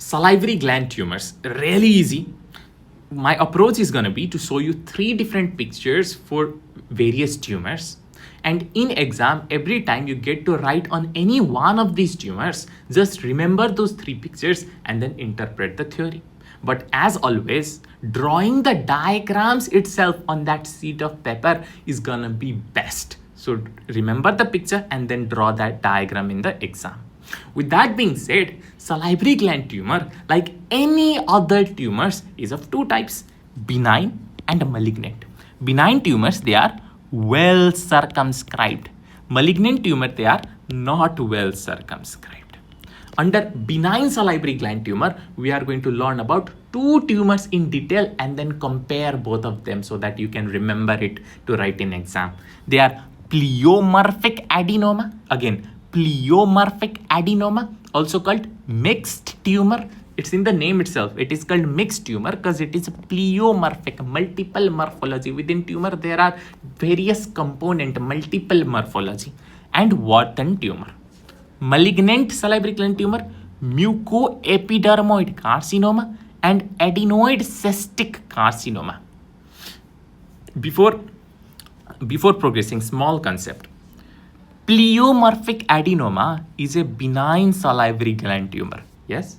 Salivary gland tumors, really easy. My approach is going to be to show you 3 different pictures for various tumors. And in exam, every time you get to write on any one of these tumors, just remember those 3 pictures and then interpret the theory. But as always, drawing the diagrams itself on that sheet of paper is going to be best. So remember the picture and then draw that diagram in the exam. With that being said, salivary gland tumor, like any other tumors, is of 2 types, benign and malignant. Benign tumors, they are well circumscribed. Malignant tumor, they are not well circumscribed. Under benign salivary gland tumor, we are going to learn about 2 tumors in detail and then compare both of them so that you can remember it to write in exam. They are pleomorphic adenoma, again, pleomorphic adenoma, also called mixed tumor. It's in the name itself. It is called mixed tumor because it is pleomorphic, multiple morphology. Within tumor, there are various components, multiple morphology. And Wharton tumor. Malignant salivary gland tumor, mucoepidermoid carcinoma, and adenoid cystic carcinoma. Before progressing, small concept. Pleomorphic adenoma is a benign salivary gland tumor. Yes.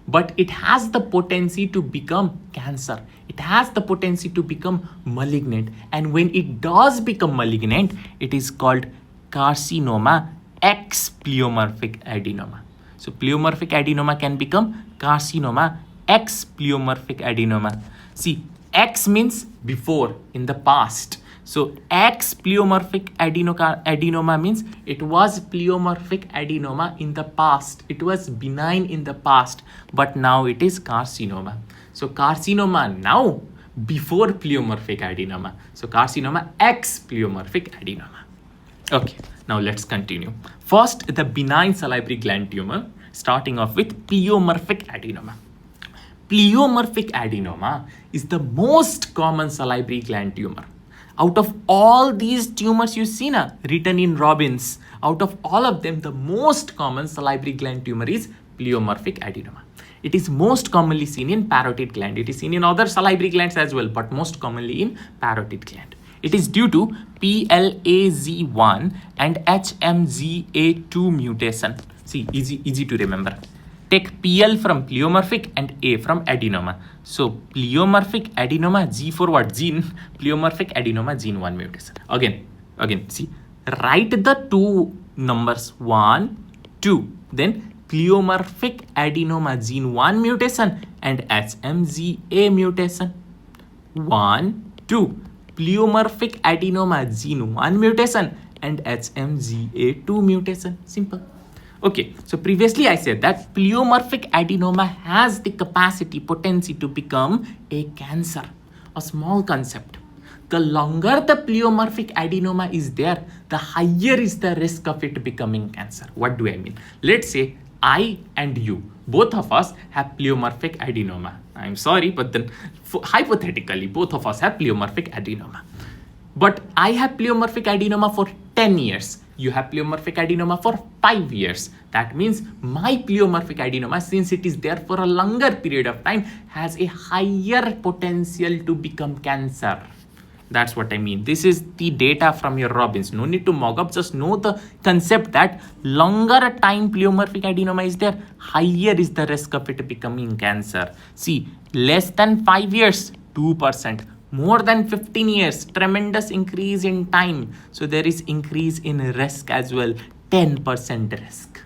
But it has the potency to become cancer. It has the potency to become malignant. And when it does become malignant, it is called carcinoma X pleomorphic adenoma. So pleomorphic adenoma can become carcinoma X pleomorphic adenoma. See, X means before, in the past. So X pleomorphic adenoma means it was pleomorphic adenoma in the past. It was benign in the past, but now it is carcinoma. So carcinoma now before pleomorphic adenoma. So carcinoma X pleomorphic adenoma. Okay, now let's continue. First, the benign salivary gland tumor, starting off with pleomorphic adenoma. Pleomorphic adenoma is the most common salivary gland tumor. Out of all these tumors you see written in Robbins, out of all of them, the most common salivary gland tumor is pleomorphic adenoma. It is most commonly seen in parotid gland. It is seen in other salivary glands as well, but most commonly in parotid gland. It is due to PLAZ1 and HMGA2 mutation. See, easy to remember. Take PL from pleomorphic and A from adenoma. So pleomorphic adenoma, G for what? Gene. Pleomorphic adenoma, gene 1 mutation. Again, see, write the 2 numbers 1, 2. Then pleomorphic adenoma, gene 1 mutation and HMGA mutation. 1, 2. Pleomorphic adenoma, gene 1 mutation and HMGA2 mutation. Simple. Okay, so previously I said that pleomorphic adenoma has the capacity, potency to become a cancer. A small concept. The longer the pleomorphic adenoma is there, the higher is the risk of it becoming cancer. What do I mean? Let's say I and you, both of us have pleomorphic adenoma. I'm sorry, but then hypothetically, both of us have pleomorphic adenoma. But I have pleomorphic adenoma for 10 years. You have pleomorphic adenoma for 5 years. That means my pleomorphic adenoma, since it is there for a longer period of time, has a higher potential to become cancer. That's what I mean. This is the data from your Robbins. No need to mock up. Just know the concept that longer a time pleomorphic adenoma is there, higher is the risk of it becoming cancer. See, less than 5 years, 2%. More than 15 years, tremendous increase in time. So there is increase in risk as well, 10% risk.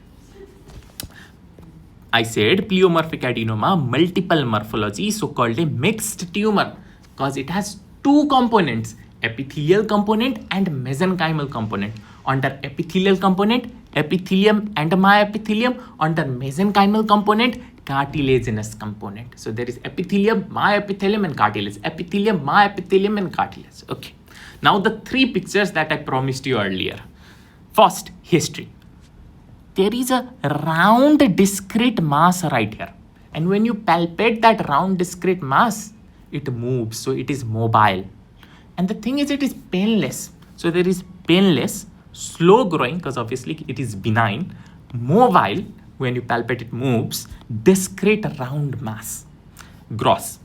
I said pleomorphic adenoma, multiple morphology, so called a mixed tumor, because it has 2 components, epithelial component and mesenchymal component. Under epithelial component, epithelium and myepithelium. Under mesenchymal component, cartilaginous component. So there is epithelium, myepithelium and cartilage. Epithelium, myepithelium and cartilage. Okay. Now the 3 pictures that I promised you earlier. First, history. There is a round discrete mass right here. And when you palpate that round discrete mass, it moves. So it is mobile. And the thing is, it is painless. So there is painless, slow growing, because obviously it is benign, mobile, when you palpate it, moves, discrete round mass. Gross.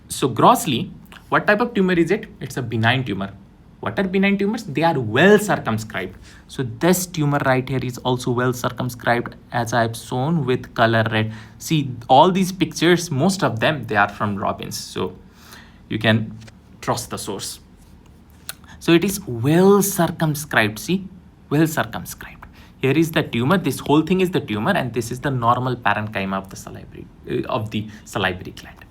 So grossly, what type of tumor is it? It's a benign tumor. What are benign tumors? They are well circumscribed. So this tumor right here is also well circumscribed, as I've shown with color red. See, all these pictures, most of them, they are from Robbins. So you can trust the source. So it is well circumscribed. See, well circumscribed. Here is the tumor. This whole thing is the tumor, and this is the normal parenchyma of the salivary gland.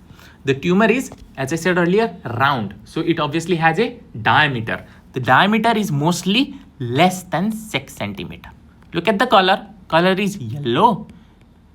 The tumor is, as I said earlier, round. So it obviously has a diameter. The diameter is mostly less than 6 centimeter. Look at the color. Color is yellow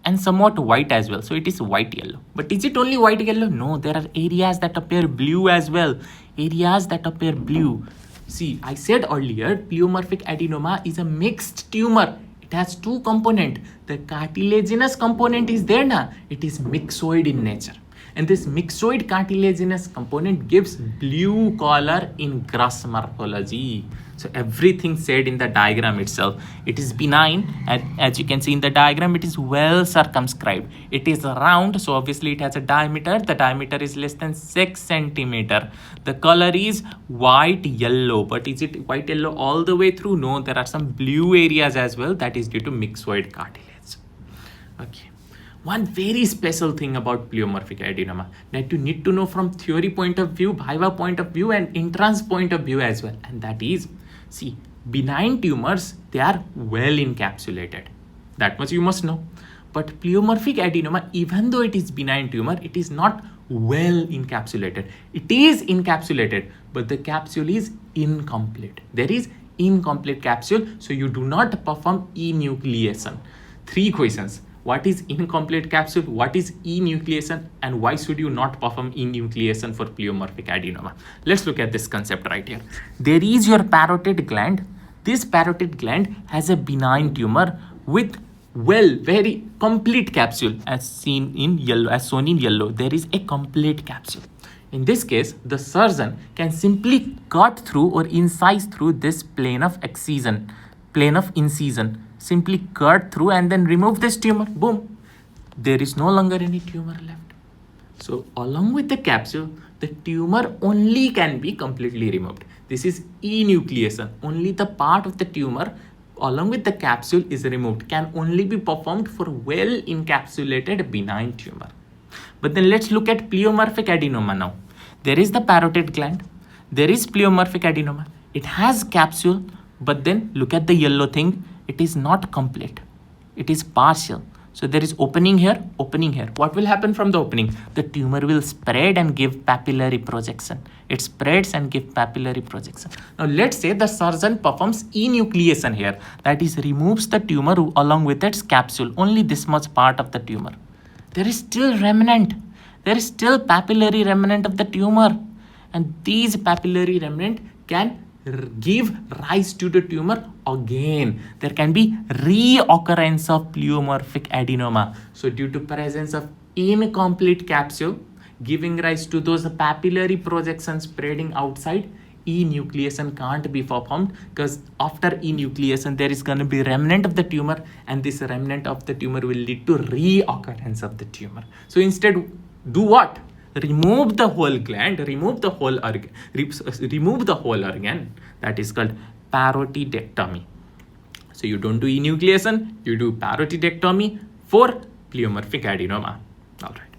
and somewhat white as well. So it is white yellow. But is it only white yellow? No, there are areas that appear blue as well. Areas that appear blue. See, I said earlier, pleomorphic adenoma is a mixed tumor. It has two components. The cartilaginous component is there now. It is myxoid in nature. And this myxoid cartilaginous component gives blue color in gross morphology. So everything said in the diagram itself, it is benign, and as you can see in the diagram, it is well circumscribed. It is round, so obviously it has a diameter. The diameter is less than 6 centimeter. The color is white yellow, but is it white yellow all the way through? No, there are some blue areas as well. That is due to myxoid cartilage. Okay. One very special thing about pleomorphic adenoma that you need to know from theory point of view, viva point of view, and entrance point of view as well. And that is, see, benign tumors, they are well encapsulated. That much you must know. But pleomorphic adenoma, even though it is benign tumor, it is not well encapsulated. It is encapsulated, but the capsule is incomplete. There is incomplete capsule, so you do not perform enucleation. 3 questions. What is incomplete capsule? What is enucleation? And why should you not perform enucleation for pleomorphic adenoma? Let's look at this concept right here. There is your parotid gland. This parotid gland has a benign tumor with very complete capsule, as seen in yellow, as shown in yellow. There is a complete capsule. In this case, the surgeon can simply cut through or incise through this plane of incision. Simply cut through and then remove this tumor. Boom. There is no longer any tumor left. So along with the capsule, the tumor only can be completely removed. This is enucleation. Only the part of the tumor along with the capsule is removed. Can only be performed for well encapsulated benign tumor. But then let's look at pleomorphic adenoma now. There is the parotid gland. There is pleomorphic adenoma. It has capsule, but then look at the yellow thing. It is not complete. It is partial. So there is opening here, opening here. What will happen from the opening? The tumor will spread and give papillary projection. It spreads and gives papillary projection. Now let's say the surgeon performs enucleation here. That is, removes the tumor along with its capsule. Only this much part of the tumor. There is still remnant. There is still papillary remnant of the tumor. And these papillary remnant can give rise to the tumor again. There can be reoccurrence of pleomorphic adenoma. So due to presence of incomplete capsule giving rise to those papillary projections spreading outside, enucleation can't be performed, because after enucleation there is going to be remnant of the tumor, and this remnant of the tumor will lead to reoccurrence of the tumor. So instead, do what? Remove the whole gland, remove the whole organ. That is called parotidectomy. So you don't do enucleation, you do parotidectomy for pleomorphic adenoma. All right.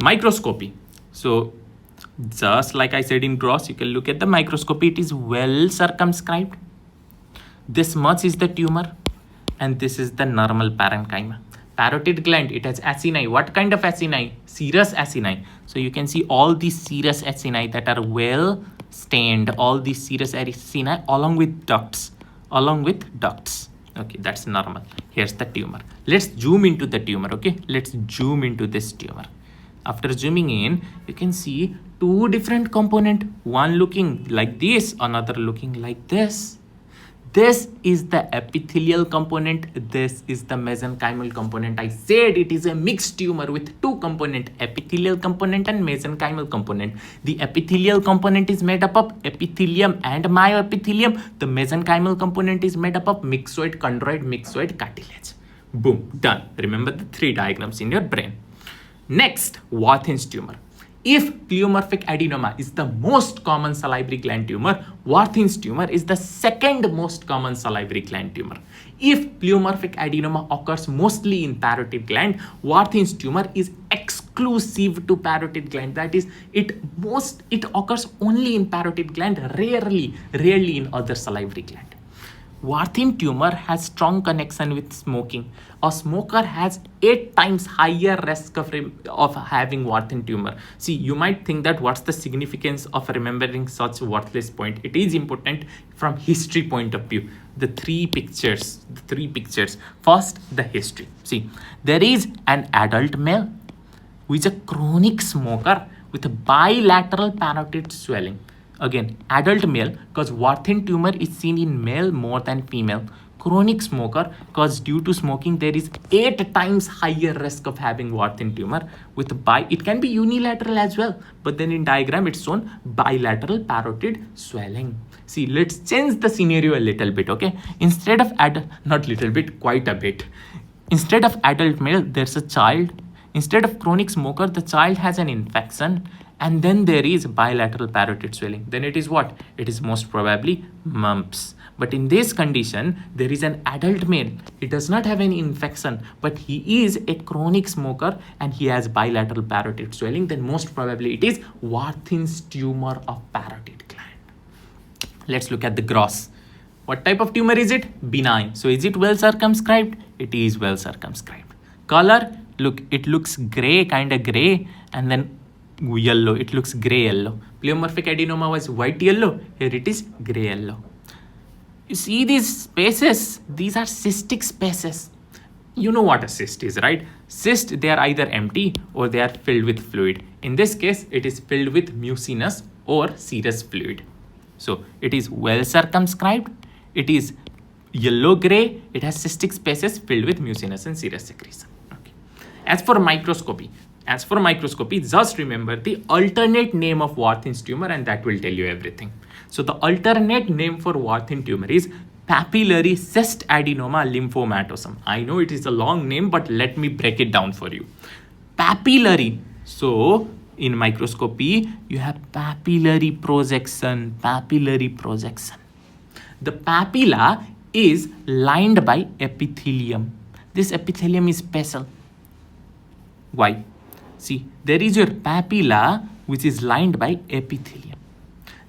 Microscopy. So just like I said in gross, you can look at the microscopy. It is well circumscribed. This much is the tumor, and this is the normal parenchyma. Parotid gland, it has acini. What kind of acini? Serous acini. So you can see all these serous acini that are well stained, all these serous acini along with ducts. Okay, that's normal. Here's the tumor. Let's zoom into the tumor. Okay, let's zoom into this tumor. After zooming in, you can see 2 different components. One looking like this, another looking like this. This is the epithelial component. This is the mesenchymal component. I said it is a mixed tumor with 2 components, epithelial component and mesenchymal component. The epithelial component is made up of epithelium and myoepithelium. The mesenchymal component is made up of myxoid, chondroid, myxoid cartilage. Boom, done. Remember the 3 diagrams in your brain. Next, Warthin's tumor. If pleomorphic adenoma is the most common salivary gland tumor, Warthin's tumor is the second most common salivary gland tumor. If pleomorphic adenoma occurs mostly in parotid gland, Warthin's tumor is exclusive to parotid gland. That is, it occurs only in parotid gland, rarely in other salivary gland. Warthin tumor has strong connection with smoking. A smoker has 8 times higher risk of having Warthin tumor. See, you might think that what's the significance of remembering such worthless point? It is important from history point of view. The three pictures. First, the history. See, there is an adult male who is a chronic smoker with a bilateral parotid swelling. Again, adult male, because Warthin tumor is seen in male more than female. Chronic smoker, because due to smoking there is 8 times higher risk of having Warthin tumor with it can be unilateral as well, but then in diagram it's shown bilateral parotid swelling. See, let's change the scenario a little bit, okay? Instead of quite a bit. Instead of adult male, there's a child. Instead of chronic smoker, the child has an infection, and then there is bilateral parotid swelling. Then it is what? It is most probably mumps. But in this condition, there is an adult male. He does not have any infection, but he is a chronic smoker and he has bilateral parotid swelling. Then most probably it is Warthin's tumor of parotid gland. Let's look at the gross. What type of tumor is it? Benign. So is it well circumscribed? It is well circumscribed. Color, look, it looks gray, kind of gray, and then yellow. It looks gray yellow. Pleomorphic adenoma was white yellow. Here it is gray yellow. You see these spaces? These are cystic spaces. You know what a cyst is, right? Cyst, they are either empty or they are filled with fluid. In this case, it is filled with mucinous or serous fluid. So it is well circumscribed. It is yellow-gray. It has cystic spaces filled with mucinous and serous secretion. Okay. As for microscopy, just remember the alternate name of Warthin's tumor and that will tell you everything. So the alternate name for Warthin tumor is papillary cyst adenoma lymphomatosum. I know it is a long name, but let me break it down for you. Papillary. So in microscopy, you have papillary projection. The papilla is lined by epithelium. This epithelium is special. Why? See, there is your papilla which is lined by epithelium.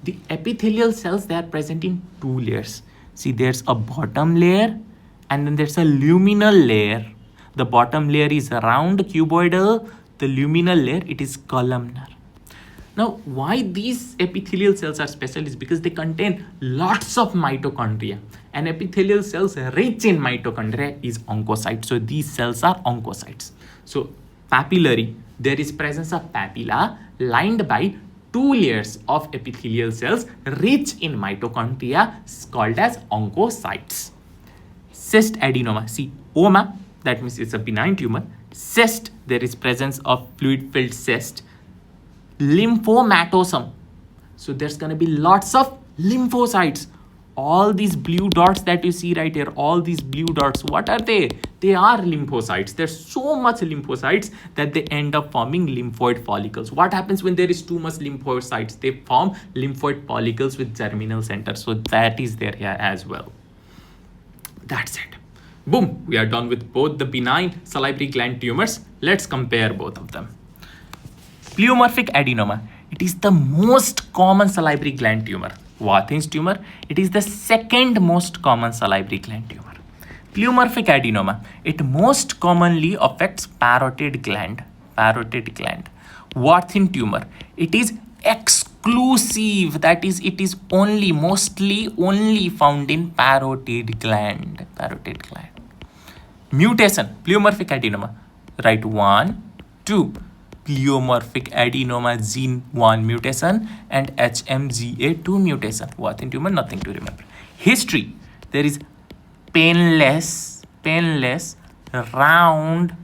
The epithelial cells, they are present in 2 layers. See, there's a bottom layer and then there's a luminal layer. The bottom layer is round cuboidal. The luminal layer, it is columnar. Now, why these epithelial cells are special is because they contain lots of mitochondria. And epithelial cells rich in mitochondria is oncocytes. So these cells are oncocytes. So papillary, there is presence of papilla lined by 2 layers of epithelial cells rich in mitochondria called as oncocytes. Cyst adenoma, see, oma, that means it's a benign tumor. Cyst, there is presence of fluid-filled cyst. Lymphomatosum, so there's going to be lots of lymphocytes. All these blue dots that you see right here, all these blue dots, what are they? They are lymphocytes. There's so much lymphocytes that they end up forming lymphoid follicles. What happens when there is too much lymphocytes? They form lymphoid follicles with germinal center. So that is there here as well. That's it. Boom, we are done with both the benign salivary gland tumors. Let's compare both of them. Pleomorphic adenoma, it is the most common salivary gland tumor. Warthin's tumor, it is the second most common salivary gland tumor. Pleomorphic adenoma, it most commonly affects parotid gland. Warthin tumor, it is exclusive, that is, it is mostly only found in parotid gland. Mutation, pleomorphic adenoma, right, 1, 2. Pleomorphic adenoma gene 1 mutation and HMGA2 mutation. Warthin tumor, nothing to remember. History, there is painless, round,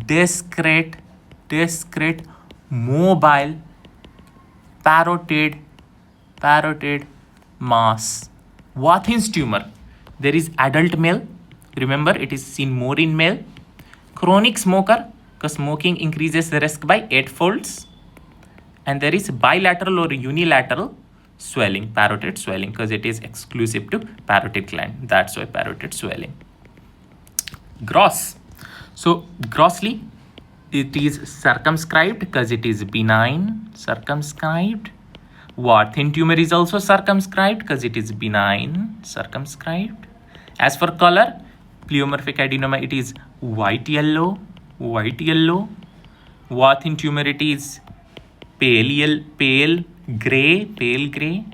discrete, mobile, parotid mass. Warthin's tumor, there is adult male Remember, it is seen more in male. Chronic smoker, because smoking increases the risk by 8 folds. And there is bilateral or unilateral swelling, parotid swelling, because it is exclusive to parotid gland. That's why parotid swelling. Gross. So grossly, it is circumscribed because it is benign, circumscribed. Thin tumor is also circumscribed because it is benign, circumscribed. As for color, pleomorphic adenoma, it is white yellow. Thin tumor, it is pale gray.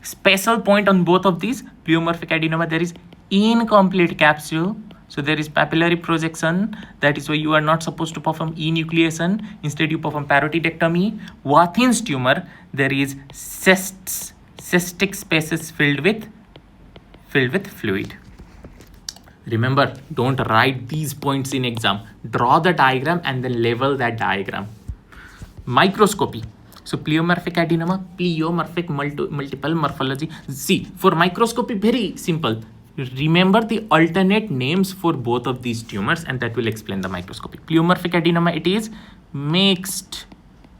Special point on both of these, pleomorphic adenoma, there is incomplete capsule. So there is papillary projection. That is why you are not supposed to perform enucleation. Instead, you perform parotidectomy. Wathin's tumor, there is cysts, cystic spaces filled with fluid. Remember, don't write these points in exam. Draw the diagram and then label that diagram. Microscopy. So pleomorphic adenoma, pleomorphic multiple morphology. See, for microscopy, very simple. Remember the alternate names for both of these tumors, and that will explain the microscopy. Pleomorphic adenoma, it is mixed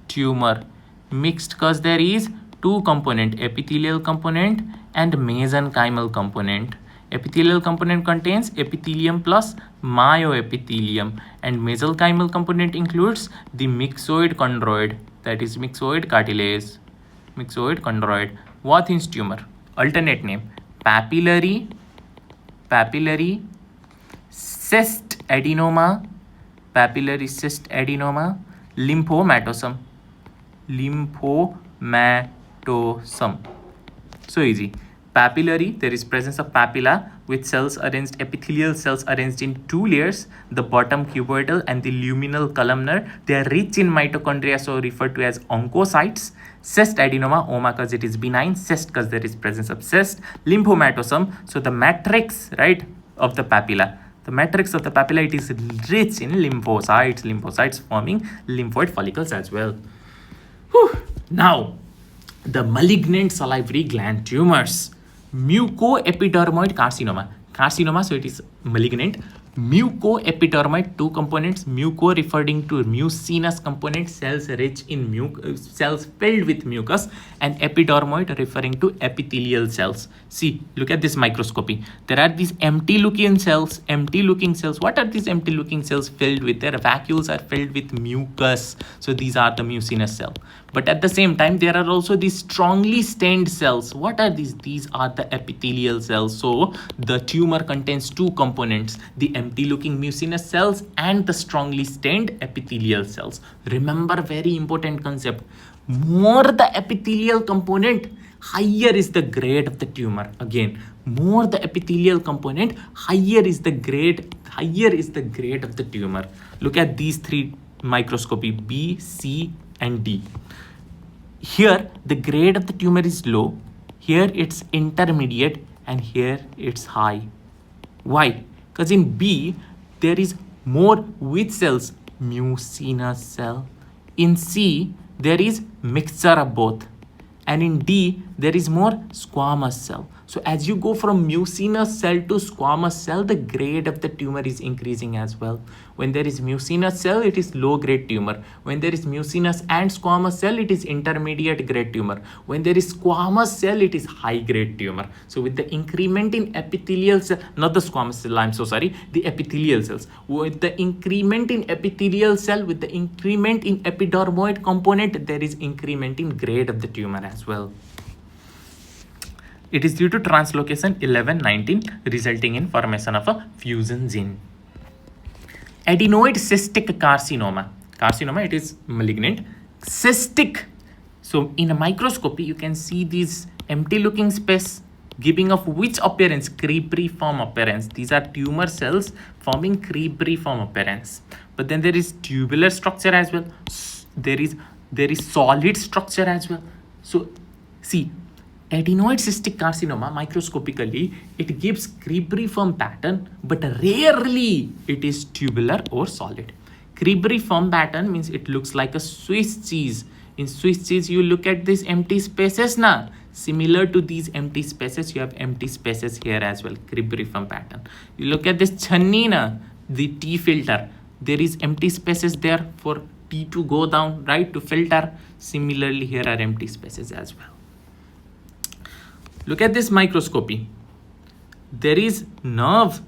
tumor. Mixed because there is two component, epithelial component and mesenchymal component. Epithelial component contains epithelium plus myoepithelium, and mesenchymal component includes the myxoid chondroid, that is myxoid cartilage, myxoid chondroid. Wathin's tumor, alternate name, papillary cyst adenoma, lymphomatosum. So easy. Papillary, there is presence of papilla with cells arranged, epithelial cells arranged in two layers, the bottom cuboidal and the luminal columnar. They are rich in mitochondria, so referred to as oncocytes. Cyst adenoma, oma because it is benign, cyst because there is presence of cyst. Lymphomatosum, so the matrix, right, of the papilla. The matrix of the papilla, it is rich in lymphocytes forming lymphoid follicles as well. Whew. Now, the malignant salivary gland tumors. Mucoepidermoid carcinoma, so it is malignant. Mucoepidermoid, two components. Muco referring to mucinous component, cells rich in cells filled with mucus, and epidermoid referring to epithelial cells. See, look at this microscopy. There are these empty looking cells. What are these empty looking cells filled with? Their vacuoles are filled with mucus. So these are the mucinous cell. But at the same time, there are also these strongly stained cells. What are these? These are the epithelial cells. So the tumor contains two components, the empty looking mucinous cells and the strongly stained epithelial cells. Remember, very important concept. More the epithelial component, higher is the grade of the tumor. Again, more the epithelial component, higher is the grade of the tumor. Look at these three microscopy, B, C, and D. Here the grade of the tumor is low, here it's intermediate, and here it's high. Why? Because in B there is more which cells? Mucinous cell. In C there is mixture of both, and in D there is more squamous cell. So as you go from mucinous cell to squamous cell, the grade of the tumor is increasing as well. When there is mucinous cell, it is low grade tumor. When there is mucinous and squamous cell, it is intermediate grade tumor. When there is squamous cell, it is high grade tumor. So with the increment in epithelial cell, not the squamous cell, I'm so sorry, the epithelial cells. With the increment in epithelial cell, with the increment in epidermoid component, there is increment in grade of the tumor as well. It is due to translocation 11-19, resulting in formation of a fusion gene. Adenoid cystic carcinoma. Carcinoma, it is malignant. Cystic. So in a microscopy, you can see these empty looking space giving of which appearance? Cribriform appearance. These are tumor cells forming cribriform appearance. But then there is tubular structure as well. There is solid structure as well. So see, adenoid cystic carcinoma, microscopically, it gives cribriform pattern, but rarely it is tubular or solid. Cribriform pattern means it looks like a Swiss cheese. In Swiss cheese, you look at these empty spaces now. Similar to these empty spaces, you have empty spaces here as well, cribriform pattern. You look at this channina, the T filter, there is empty spaces there for T to go down, right, to filter. Similarly, here are empty spaces as well. Look at this microscopy. There is nerve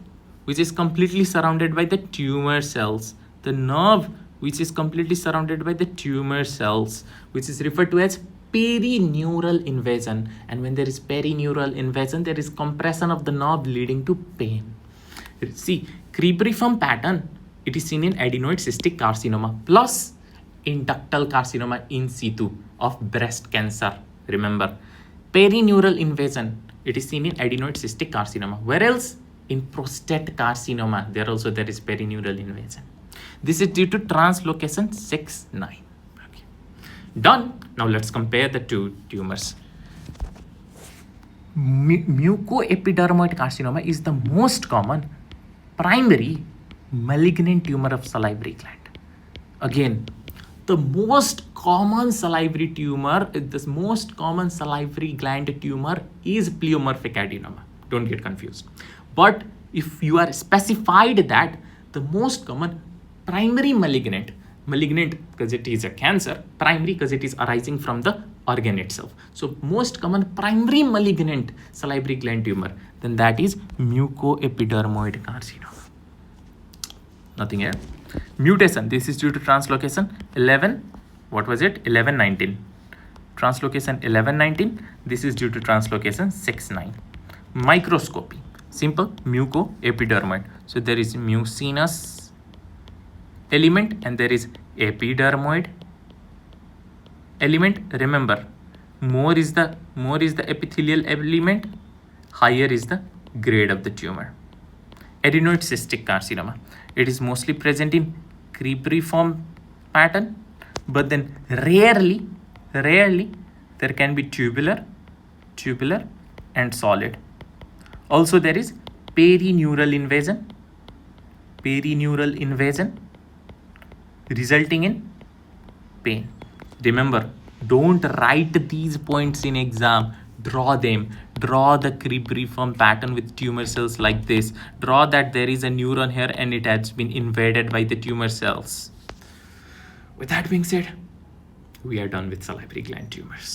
which is completely surrounded by the tumor cells. The nerve which is completely surrounded by the tumor cells, which is referred to as perineural invasion. And when there is perineural invasion, there is compression of the nerve leading to pain. See, cribriform pattern, it is seen in adenoid cystic carcinoma plus in ductal carcinoma in situ of breast cancer. Remember, perineural invasion, it is seen in adenoid cystic carcinoma. Where else? In prostate carcinoma, there is perineural invasion. This is due to translocation 6-9. Okay. Done. Now let's compare the two tumors. Mucoepidermoid carcinoma is the most common primary malignant tumor of salivary gland. Again, the most common salivary tumor, the most common salivary gland tumor is pleomorphic adenoma. Don't get confused. But if you are specified that the most common primary malignant because it is a cancer, primary because it is arising from the organ itself. So most common primary malignant salivary gland tumor, then that is mucoepidermoid carcinoma. Nothing here. Mutation, this is due to translocation 11-19. Translocation 11-19, this is due to translocation 6-9. Microscopy, simple, mucoepidermoid. So there is mucinous element and there is epidermoid element. Remember, more is the epithelial element, higher is the grade of the tumor. Adenoid cystic carcinoma, it is mostly present in cribriform pattern, but then rarely there can be tubular and solid. Also there is perineural invasion resulting in pain. Remember, don't write these points in exam. Draw them. Draw the cribriform pattern with tumor cells like this. Draw that there is a neuron here and it has been invaded by the tumor cells. With that being said, we are done with salivary gland tumors.